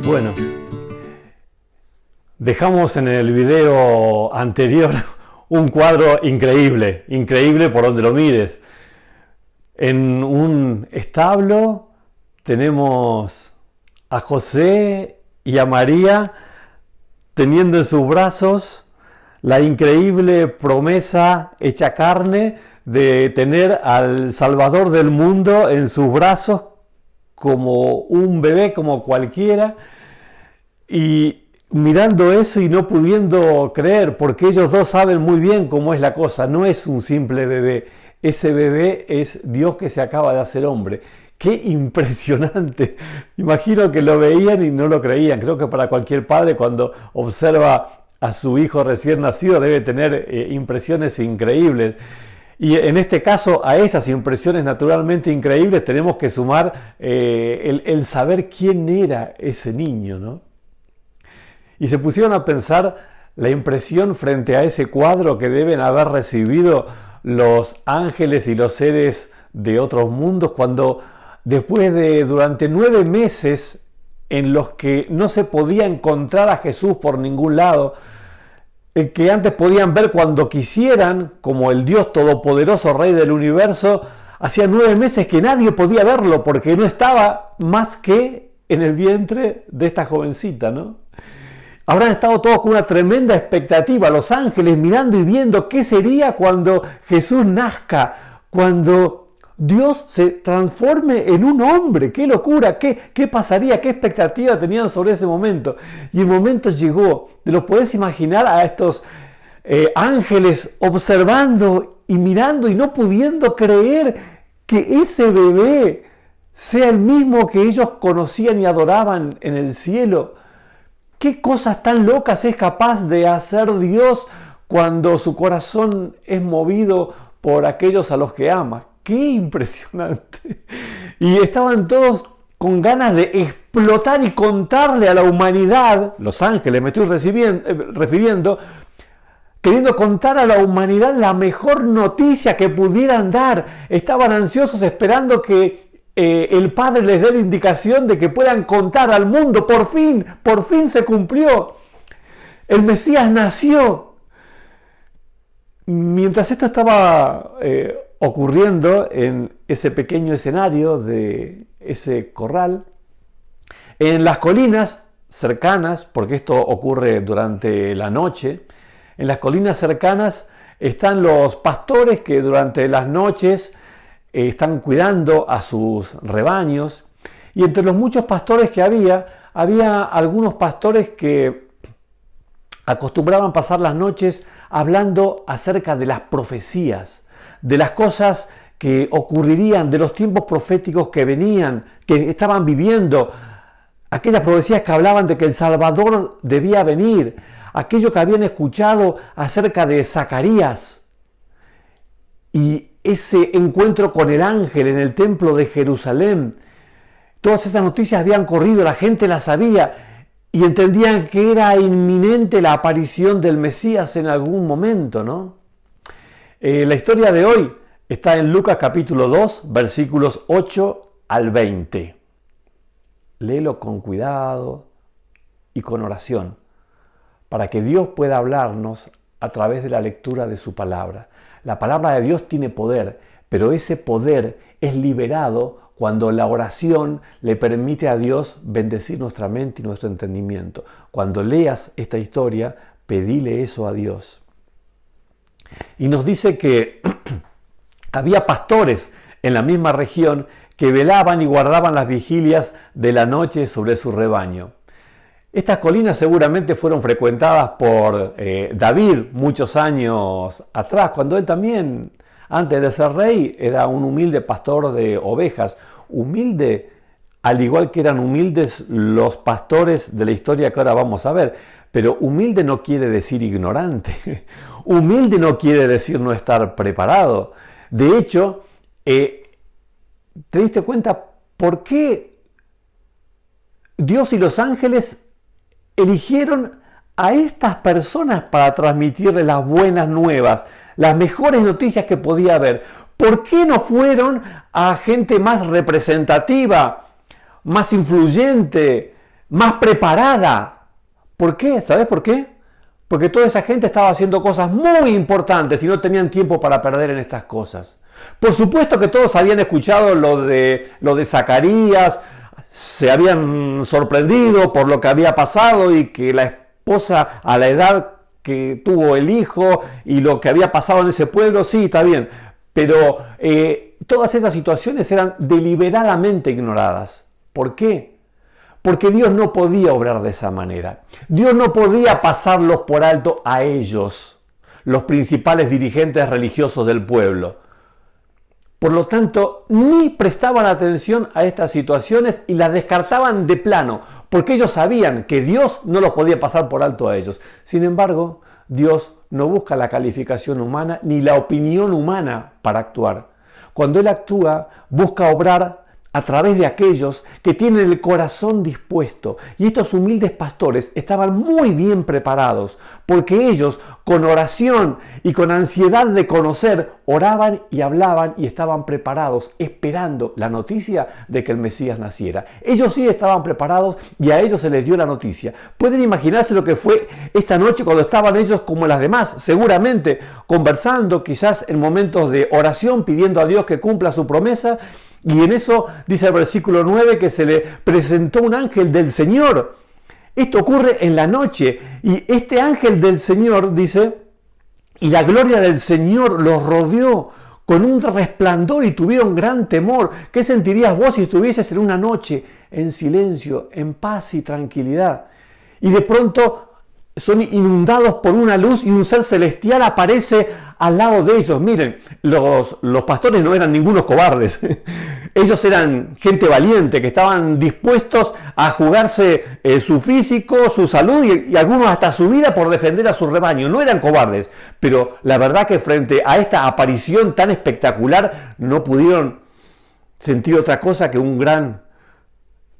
Bueno, dejamos en el video anterior un cuadro increíble, increíble por donde lo mires. En un establo tenemos a José y a María teniendo en sus brazos la increíble promesa hecha carne de tener al Salvador del mundo en sus brazos como un bebé, como cualquiera, y mirando eso y no pudiendo creer, porque ellos dos saben muy bien cómo es la cosa, no es un simple bebé, ese bebé es Dios que se acaba de hacer hombre. ¡Qué impresionante! Imagino que lo veían y no lo creían. Creo que para cualquier padre cuando observa a su hijo recién nacido debe tener impresiones increíbles. Y en este caso, a esas impresiones naturalmente increíbles tenemos que sumar el saber quién era ese niño, ¿no? Y se pusieron a pensar la impresión frente a ese cuadro que deben haber recibido los ángeles y los seres de otros mundos cuando después de durante 9 meses en los que no se podía encontrar a Jesús por ningún lado, que antes podían ver cuando quisieran, como el Dios Todopoderoso, Rey del Universo, hacía 9 meses que nadie podía verlo porque no estaba más que en el vientre de esta jovencita, ¿no? Habrán estado todos con una tremenda expectativa, los ángeles mirando y viendo qué sería cuando Jesús nazca, cuando Dios se transforme en un hombre. ¡Qué locura! ¿Qué pasaría? ¿Qué expectativa tenían sobre ese momento? Y el momento llegó. ¿Te lo podés imaginar a estos ángeles observando y mirando y no pudiendo creer que ese bebé sea el mismo que ellos conocían y adoraban en el cielo? ¿Qué cosas tan locas es capaz de hacer Dios cuando su corazón es movido por aquellos a los que ama? ¡Qué impresionante! Y estaban todos con ganas de explotar y contarle a la humanidad, los ángeles me estoy refiriendo, queriendo contar a la humanidad la mejor noticia que pudieran dar. Estaban ansiosos esperando que el Padre les dé la indicación de que puedan contar al mundo. Por fin se cumplió. El Mesías nació. Mientras esto estaba ocurriendo en ese pequeño escenario de ese corral, en las colinas cercanas, porque esto ocurre durante la noche, en las colinas cercanas están los pastores que durante las noches están cuidando a sus rebaños, y entre los muchos pastores que había algunos pastores que acostumbraban pasar las noches hablando acerca de las profecías, de las cosas que ocurrirían, de los tiempos proféticos que venían, que estaban viviendo, aquellas profecías que hablaban de que el Salvador debía venir, aquello que habían escuchado acerca de Zacarías y ese encuentro con el ángel en el templo de Jerusalén. Todas esas noticias habían corrido, la gente las sabía y entendían que era inminente la aparición del Mesías en algún momento, ¿no? La historia de hoy está en Lucas capítulo 2, versículos 8 al 20. Léelo con cuidado y con oración, para que Dios pueda hablarnos a través de la lectura de su palabra. La palabra de Dios tiene poder, pero ese poder es liberado cuando la oración le permite a Dios bendecir nuestra mente y nuestro entendimiento. Cuando leas esta historia, pedile eso a Dios. Y nos dice que había pastores en la misma región que velaban y guardaban las vigilias de la noche sobre su rebaño. Estas colinas seguramente fueron frecuentadas por David muchos años atrás, cuando él también, antes de ser rey, era un humilde pastor de ovejas. Humilde, al igual que eran humildes los pastores de la historia que ahora vamos a ver. Pero humilde no quiere decir ignorante. Humilde no quiere decir no estar preparado. De hecho, ¿te diste cuenta por qué Dios y los ángeles eligieron a estas personas para transmitirles las buenas nuevas, las mejores noticias que podía haber? ¿Por qué no fueron a gente más representativa, más influyente, más preparada. ¿Por qué? ¿Sabes por qué? Porque toda esa gente estaba haciendo cosas muy importantes y no tenían tiempo para perder en estas cosas. Por supuesto que todos habían escuchado lo de Zacarías, se habían sorprendido por lo que había pasado y que la esposa a la edad que tuvo el hijo y lo que había pasado en ese pueblo, sí, está bien. Pero todas esas situaciones eran deliberadamente ignoradas. ¿Por qué? Porque Dios no podía obrar de esa manera. Dios no podía pasarlos por alto a ellos, los principales dirigentes religiosos del pueblo. Por lo tanto, ni prestaban atención a estas situaciones y las descartaban de plano, porque ellos sabían que Dios no los podía pasar por alto a ellos. Sin embargo, Dios no busca la calificación humana ni la opinión humana para actuar. Cuando Él actúa, busca obrar a través de aquellos que tienen el corazón dispuesto. Y estos humildes pastores estaban muy bien preparados, porque ellos, con oración y con ansiedad de conocer, oraban y hablaban y estaban preparados, esperando la noticia de que el Mesías naciera. Ellos sí estaban preparados y a ellos se les dio la noticia. Pueden imaginarse lo que fue esta noche cuando estaban ellos como las demás, seguramente conversando, quizás en momentos de oración, pidiendo a Dios que cumpla su promesa. Y en eso dice el versículo 9 que se le presentó un ángel del Señor. Esto ocurre en la noche y este ángel del Señor dice, y la gloria del Señor los rodeó con un resplandor y tuvieron gran temor. ¿Qué sentirías vos si estuvieses en una noche en silencio, en paz y tranquilidad? Y de pronto son inundados por una luz y un ser celestial aparece al lado de ellos. Miren, los pastores no eran ningunos cobardes. Ellos eran gente valiente, que estaban dispuestos a jugarse su físico, su salud y algunos hasta su vida por defender a su rebaño. No eran cobardes, pero la verdad que frente a esta aparición tan espectacular no pudieron sentir otra cosa que un gran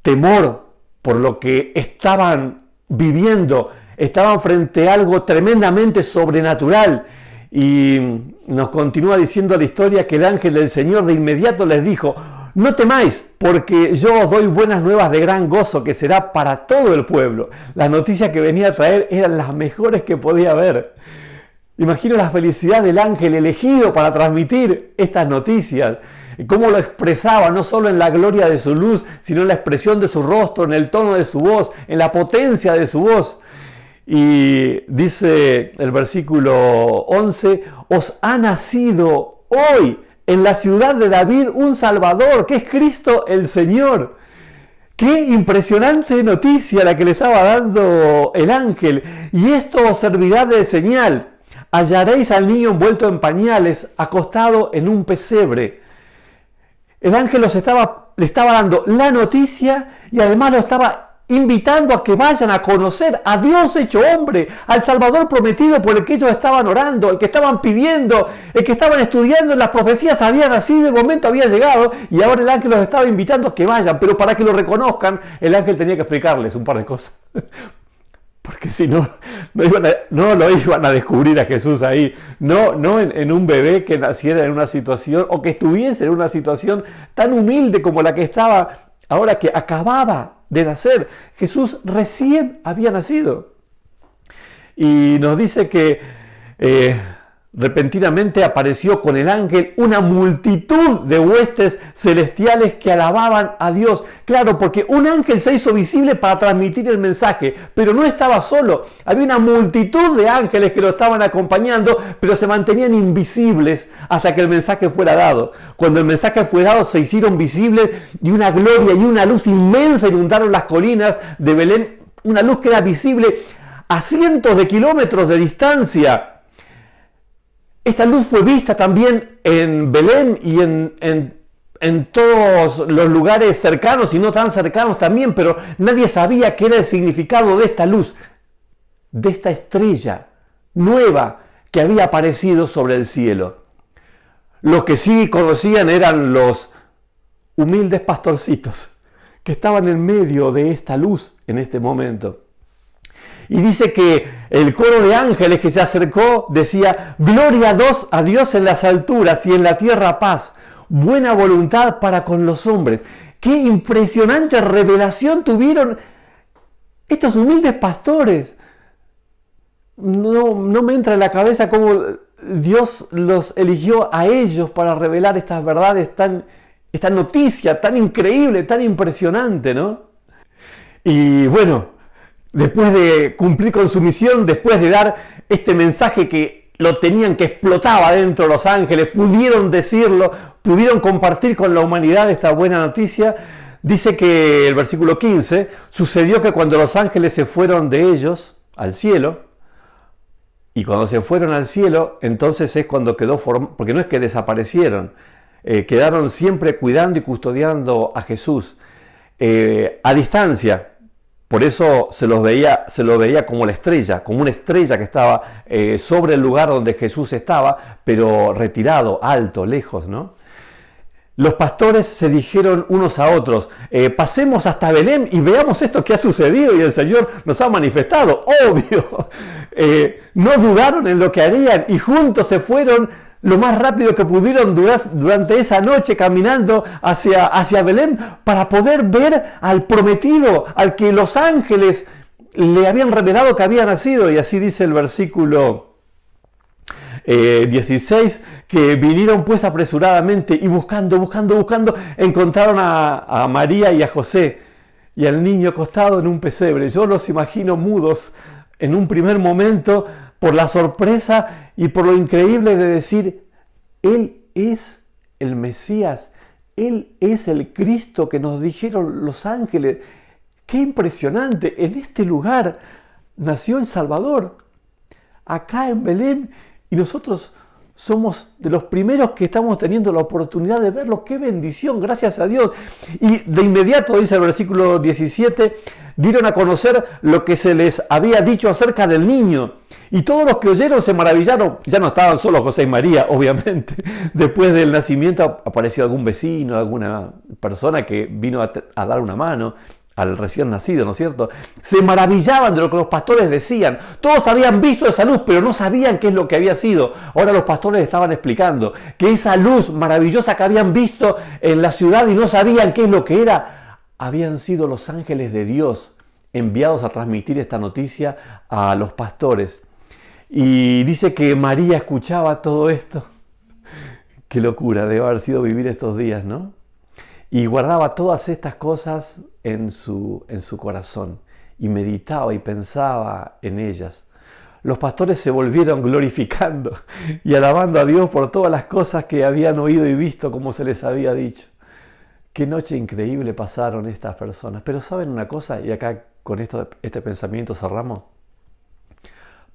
temor por lo que estaban viviendo. Estaban frente a algo tremendamente sobrenatural. Y nos continúa diciendo la historia que el ángel del Señor de inmediato les dijo, no temáis, porque yo os doy buenas nuevas de gran gozo que será para todo el pueblo. Las noticias que venía a traer eran las mejores que podía haber. Imagino la felicidad del ángel elegido para transmitir estas noticias. Cómo lo expresaba, no solo en la gloria de su luz, sino en la expresión de su rostro, en el tono de su voz, en la potencia de su voz. Y dice el versículo 11, os ha nacido hoy en la ciudad de David un Salvador, que es Cristo el Señor. Qué impresionante noticia la que le estaba dando el ángel. Y esto os servirá de señal. Hallaréis al niño envuelto en pañales, acostado en un pesebre. El ángel le estaba dando la noticia y además lo estaba invitando a que vayan a conocer a Dios hecho hombre, al Salvador prometido por el que ellos estaban orando, el que estaban pidiendo, el que estaban estudiando en las profecías había nacido, el momento había llegado y ahora el ángel los estaba invitando a que vayan, pero para que lo reconozcan, el ángel tenía que explicarles un par de cosas. Porque si no, no lo iban a descubrir a Jesús ahí, no en un bebé que naciera en una situación o que estuviese en una situación tan humilde como la que estaba ahora, que acababa de nacer. Jesús recién había nacido. Y nos dice que repentinamente apareció con el ángel una multitud de huestes celestiales que alababan a Dios. Claro, porque un ángel se hizo visible para transmitir el mensaje, pero no estaba solo. Había una multitud de ángeles que lo estaban acompañando, pero se mantenían invisibles hasta que el mensaje fuera dado. Cuando el mensaje fue dado, se hicieron visibles y una gloria y una luz inmensa inundaron las colinas de Belén. Una luz que era visible a cientos de kilómetros de distancia. Esta luz fue vista también en Belén y en todos los lugares cercanos y no tan cercanos también, pero nadie sabía qué era el significado de esta luz, de esta estrella nueva que había aparecido sobre el cielo. Los que sí conocían eran los humildes pastorcitos que estaban en medio de esta luz en este momento. Y dice que el coro de ángeles que se acercó decía, gloria a Dios en las alturas y en la tierra paz, buena voluntad para con los hombres. Qué impresionante revelación tuvieron estos humildes pastores, no me entra en la cabeza cómo Dios los eligió a ellos para revelar estas verdades, esta noticia tan increíble, tan impresionante, ¿no? Y bueno, después de cumplir con su misión, después de dar este mensaje que lo tenían, que explotaba dentro de los ángeles, pudieron decirlo, pudieron compartir con la humanidad esta buena noticia. Dice que el versículo 15, sucedió que cuando los ángeles se fueron de ellos al cielo, y cuando se fueron al cielo, entonces es cuando quedó formado, porque no es que desaparecieron, quedaron siempre cuidando y custodiando a Jesús a distancia. Por eso se lo veía como la estrella, como una estrella que estaba sobre el lugar donde Jesús estaba, pero retirado, alto, lejos, ¿no? Los pastores se dijeron unos a otros, pasemos hasta Belén y veamos esto que ha sucedido y el Señor nos ha manifestado, obvio. No dudaron en lo que harían y juntos se fueron lo más rápido que pudieron durante esa noche caminando hacia Belén para poder ver al prometido, al que los ángeles le habían revelado que había nacido. Y así dice el versículo 16, que vinieron pues apresuradamente y buscando, encontraron a María y a José y al niño acostado en un pesebre. Yo los imagino mudos en un primer momento por la sorpresa y por lo increíble de decir, Él es el Mesías, Él es el Cristo que nos dijeron los ángeles. ¡Qué impresionante! En este lugar nació el Salvador, acá en Belén, y nosotros somos de los primeros que estamos teniendo la oportunidad de verlo. ¡Qué bendición! Gracias a Dios. Y de inmediato, dice el versículo 17, dieron a conocer lo que se les había dicho acerca del niño. Y todos los que oyeron se maravillaron. Ya no estaban solo José y María, obviamente. Después del nacimiento apareció algún vecino, alguna persona que vino a dar una mano al recién nacido, ¿no es cierto? Se maravillaban de lo que los pastores decían. Todos habían visto esa luz, pero no sabían qué es lo que había sido. Ahora los pastores estaban explicando que esa luz maravillosa que habían visto en la ciudad y no sabían qué es lo que era, habían sido los ángeles de Dios enviados a transmitir esta noticia a los pastores. Y dice que María escuchaba todo esto. Qué locura debe haber sido vivir estos días, ¿no? Y guardaba todas estas cosas en su corazón y meditaba y pensaba en ellas. Los pastores se volvieron glorificando y alabando a Dios por todas las cosas que habían oído y visto como se les había dicho. Qué noche increíble pasaron estas personas. Pero ¿saben una cosa? Y acá con este pensamiento cerramos.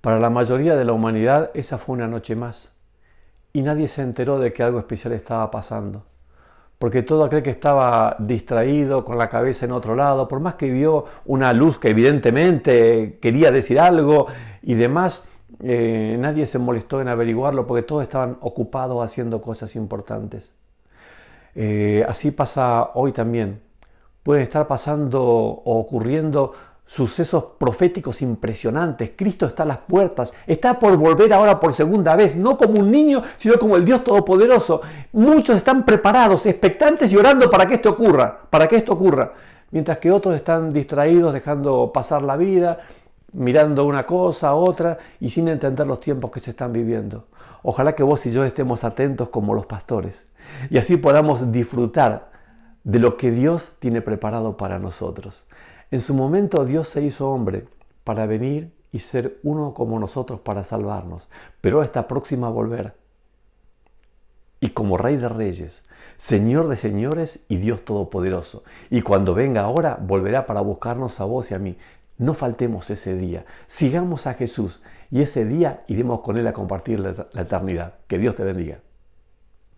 Para la mayoría de la humanidad esa fue una noche más y nadie se enteró de que algo especial estaba pasando. Porque todo aquel que estaba distraído, con la cabeza en otro lado, por más que vio una luz que evidentemente quería decir algo y demás, nadie se molestó en averiguarlo porque todos estaban ocupados haciendo cosas importantes. Así pasa hoy también. Pueden estar pasando o ocurriendo sucesos proféticos impresionantes. Cristo está a las puertas, está por volver ahora por segunda vez, no como un niño, sino como el Dios Todopoderoso. Muchos están preparados, expectantes y orando para que esto ocurra, mientras que otros están distraídos, dejando pasar la vida, mirando una cosa, otra, y sin entender los tiempos que se están viviendo. Ojalá que vos y yo estemos atentos como los pastores, y así podamos disfrutar de lo que Dios tiene preparado para nosotros. En su momento Dios se hizo hombre para venir y ser uno como nosotros para salvarnos, pero está próximo a volver. Y como Rey de Reyes, Señor de Señores y Dios Todopoderoso. Y cuando venga ahora, volverá para buscarnos a vos y a mí. No faltemos ese día. Sigamos a Jesús y ese día iremos con Él a compartir la eternidad. Que Dios te bendiga.